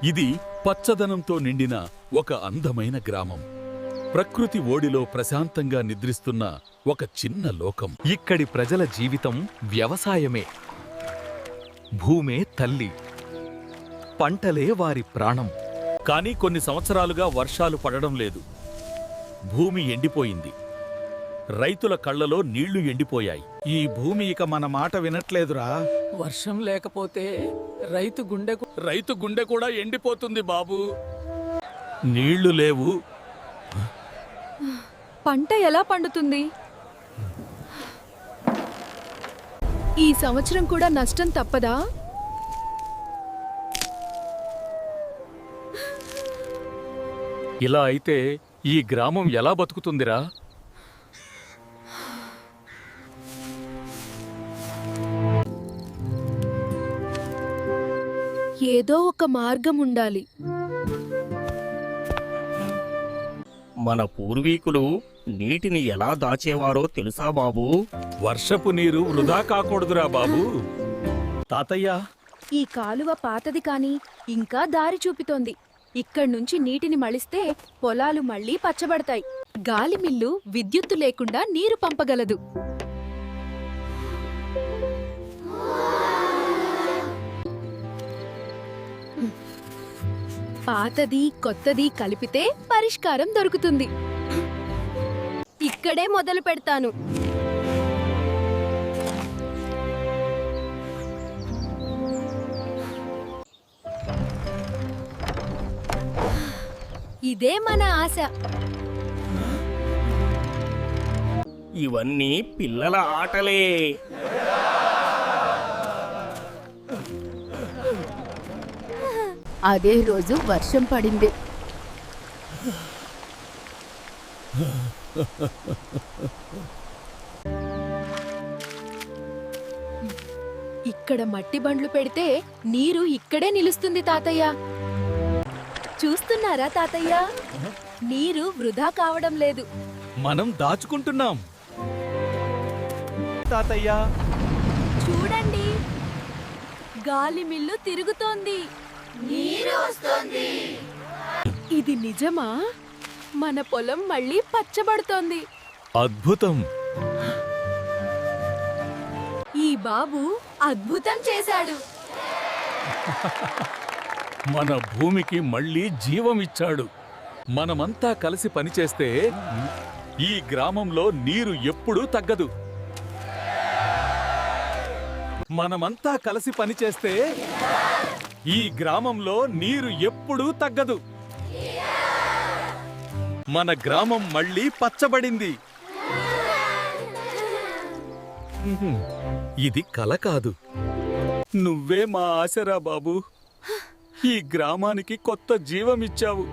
ఇది పచ్చదనంతో నిండిన ఒక అందమైన గ్రామం. ప్రకృతి ఓడిలో ప్రశాంతంగా నిద్రిస్తున్న ఒక చిన్న లోకం. ఇక్కడి ప్రజల జీవితం వ్యవసాయమే. భూమే తల్లి, పంటలే వారి ప్రాణం. కానీ కొన్ని సంవత్సరాలుగా వర్షాలు పడడం లేదు. భూమి ఎండిపోయింది. రైతుల కళ్లలో నీళ్లు ఎండిపోయాయి. ఈ భూమి ఇక మన మాట వినట్లేదురా. వర్షం లేకపోతే రైతు గుండె కూడా ఎండిపోతుంది బాబూ. నీళ్లు లేవు. పంట ఎలా పండుతుంది? ఈ సంవత్సరం కూడా నష్టం తప్పదా? ఇలా అయితే ఈ గ్రామం ఎలా బతుకుతుందిరా? ఏదో ఒక మార్గం ఉండాలి. మన పూర్వీకులు నీటిని ఎలా దాచేవారో తెలుసా బాబూ? వర్షపు నీరు వృధా కాకూడదురా బాబూ. తాతయ్య, ఈ కాలువ పాతది కాని ఇంకా దారి చూపుతోంది. ఇక్కడ్నుంచి నీటిని మళిస్తే పొలాలు మళ్లీ పచ్చబడతాయి. గాలి మిల్లు విద్యుత్తు లేకుండా నీరు పంపగలదు. పాతది కొత్తది కలిపితే పరిష్కారం దొరుకుతుంది. ఇక్కడే మొదలు పెడతాను. ఇదే మన ఆశ. ఇవన్నీ పిల్లల ఆటలే. అదే రోజు వర్షం పడింది. ఇక్కడ మట్టి బండ్లు పెడితే నీరు ఇక్కడే నిలుస్తుంది తాతయ్య. చూస్తున్నారా తాతయ్య? నీరు వృధా కావడం లేదు. మనం దాచుకుంటున్నాం. తాతయ్య, చూడండి, గాలి మిల్లు తిరుగుతోంది. ఇది నిజమా? మన పొలం మళ్ళీ పచ్చబడుతోంది. అద్భుతం. ఈ బాబు అద్భుతం చేశాడు. మన భూమికి మళ్ళీ జీవమిచ్చాడు. మనమంతా కలిసి పనిచేస్తే ఈ గ్రామంలో నీరు ఎప్పుడూ తగ్గదు. మనమంతా కలిసి పనిచేస్తే ఈ గ్రామంలో నీరు ఎప్పుడూ తగ్గదు. మన గ్రామం మళ్ళీ పచ్చబడింది. ఇది కల కాదు. నువ్వే మా ఆశరా బాబూ. ఈ గ్రామానికి కొత్త జీవమిచ్చావు.